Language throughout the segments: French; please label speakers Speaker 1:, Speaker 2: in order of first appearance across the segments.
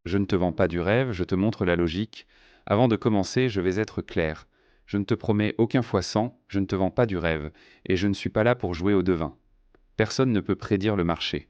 Speaker 1: Je ne te vends pas du rêve, je te montre la logique. Avant de commencer, je vais être clair. Je ne te promets aucun fois 100, je ne te vends pas du rêve, et je ne suis pas là pour jouer au devin. Personne ne peut prédire le marché.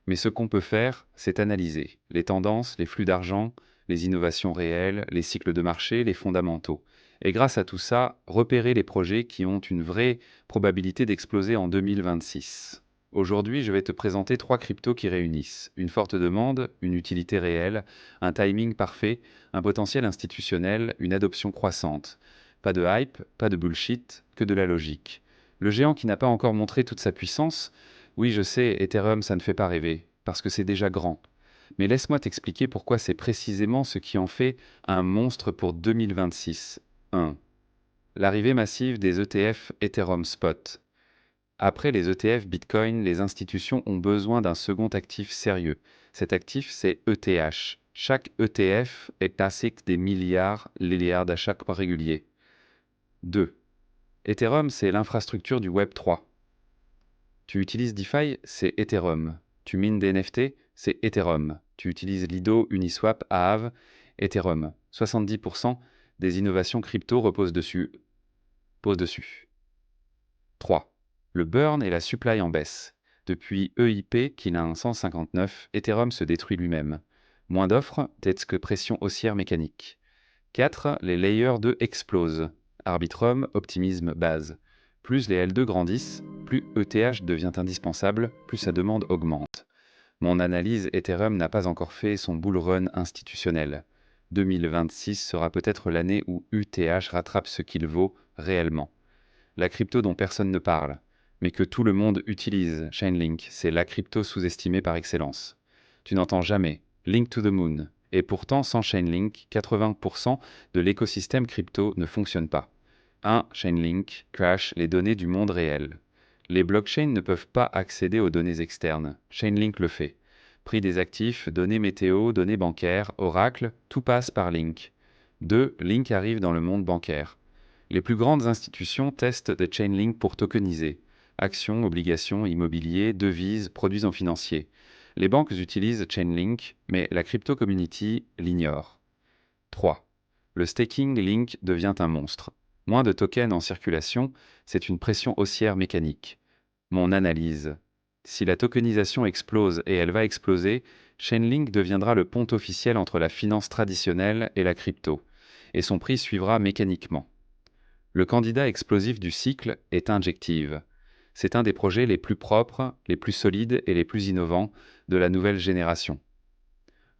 Speaker 1: Mais ce qu'on peut faire, c'est analyser les tendances, les flux d'argent, les innovations réelles, les cycles de marché, les fondamentaux. Et grâce à tout ça, repérer les projets qui ont une vraie probabilité d'exploser en 2026. Aujourd'hui, je vais te présenter trois cryptos qui réunissent une forte demande, une utilité réelle, un timing parfait, un potentiel institutionnel, une adoption croissante. Pas de hype, pas de bullshit, que de la logique. Le géant qui n'a pas encore montré toute sa puissance, oui, je sais, Ethereum, ça ne fait pas rêver, parce que c'est déjà grand. Mais laisse-moi t'expliquer pourquoi c'est précisément ce qui en fait un monstre pour 2026. 1. L'arrivée massive des ETF Ethereum Spot. Après les ETF Bitcoin, les institutions ont besoin d'un second actif sérieux. Cet actif, c'est ETH. Chaque ETF est ASIC des milliards à chaque pas régulier. 2. Ethereum, c'est l'infrastructure du Web 3. Tu utilises DeFi, c'est Ethereum. Tu mines des NFT, c'est Ethereum. Tu utilises Lido, Uniswap, Aave, Ethereum. 70% des innovations crypto reposent dessus. Pose dessus. 3. Le burn et la supply en baisse. Depuis EIP, qu'il a un 159, Ethereum se détruit lui-même. Moins d'offres, peut-être que pression haussière mécanique. 4. Les layers 2 explosent. Arbitrum, optimisme, base. Plus les L2 grandissent, plus ETH devient indispensable, plus sa demande augmente. Mon analyse Ethereum n'a pas encore fait son bull run institutionnel. 2026 sera peut-être l'année où ETH rattrape ce qu'il vaut réellement. La crypto dont personne ne parle, mais que tout le monde utilise, Chainlink, c'est la crypto sous-estimée par excellence. Tu n'entends jamais Link to the Moon. Et pourtant, sans Chainlink, 80% de l'écosystème crypto ne fonctionne pas. 1. Chainlink crash les données du monde réel. Les blockchains ne peuvent pas accéder aux données externes. Chainlink le fait. Prix des actifs, données météo, données bancaires, Oracle, tout passe par Link. 2. Link arrive dans le monde bancaire. Les plus grandes institutions testent des Chainlink pour tokeniser. Actions, obligations, immobilier, devises, produits en financier. Les banques utilisent Chainlink, mais la crypto community l'ignore. 3. Le staking Link devient un monstre. Moins de tokens en circulation, c'est une pression haussière mécanique. Mon analyse. Si la tokenisation explose et elle va exploser, Chainlink deviendra le pont officiel entre la finance traditionnelle et la crypto, et son prix suivra mécaniquement. Le candidat explosif du cycle est Injective. C'est un des projets les plus propres, les plus solides et les plus innovants de la nouvelle génération.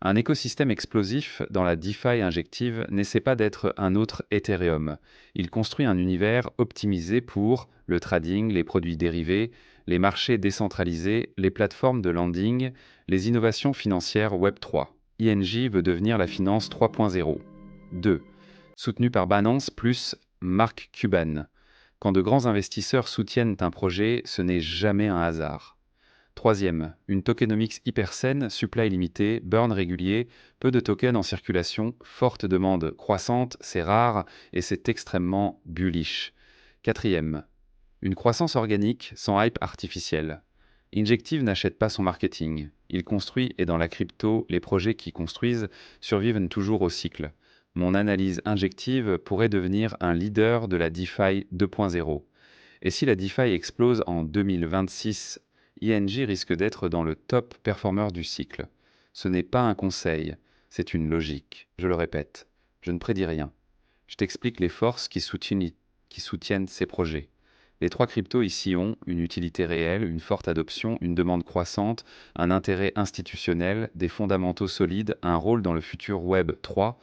Speaker 1: Un écosystème explosif dans la DeFi injective n'essaie pas d'être un autre Ethereum. Il construit un univers optimisé pour le trading, les produits dérivés, les marchés décentralisés, les plateformes de landing, les innovations financières Web3. INJ veut devenir la finance 3.0. 2. Soutenu par Binance plus Mark Cuban. Quand de grands investisseurs soutiennent un projet, ce n'est jamais un hasard. Troisième, une tokenomics hyper saine, supply limité, burn régulier, peu de tokens en circulation, forte demande croissante, c'est rare et c'est extrêmement bullish. Quatrième, une croissance organique sans hype artificiel. Injective n'achète pas son marketing. Il construit et dans la crypto, les projets qui construisent survivent toujours au cycle. Mon analyse injective pourrait devenir un leader de la DeFi 2.0. Et si la DeFi explose en 2026, INJ risque d'être dans le top performer du cycle. Ce n'est pas un conseil, c'est une logique. Je le répète, je ne prédis rien. Je t'explique les forces qui soutiennent ces projets. Les trois cryptos ici ont une utilité réelle, une forte adoption, une demande croissante, un intérêt institutionnel, des fondamentaux solides, un rôle dans le futur Web 3.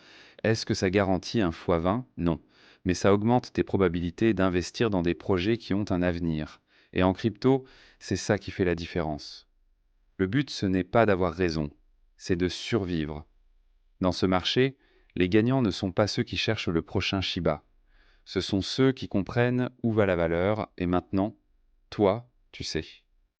Speaker 1: Est-ce que ça garantit un x20? Non. Mais ça augmente tes probabilités d'investir dans des projets qui ont un avenir. Et en crypto, c'est ça qui fait la différence. Le but, ce n'est pas d'avoir raison, c'est de survivre. Dans ce marché, les gagnants ne sont pas ceux qui cherchent le prochain Shiba. Ce sont ceux qui comprennent où va la valeur, et maintenant, toi, tu sais.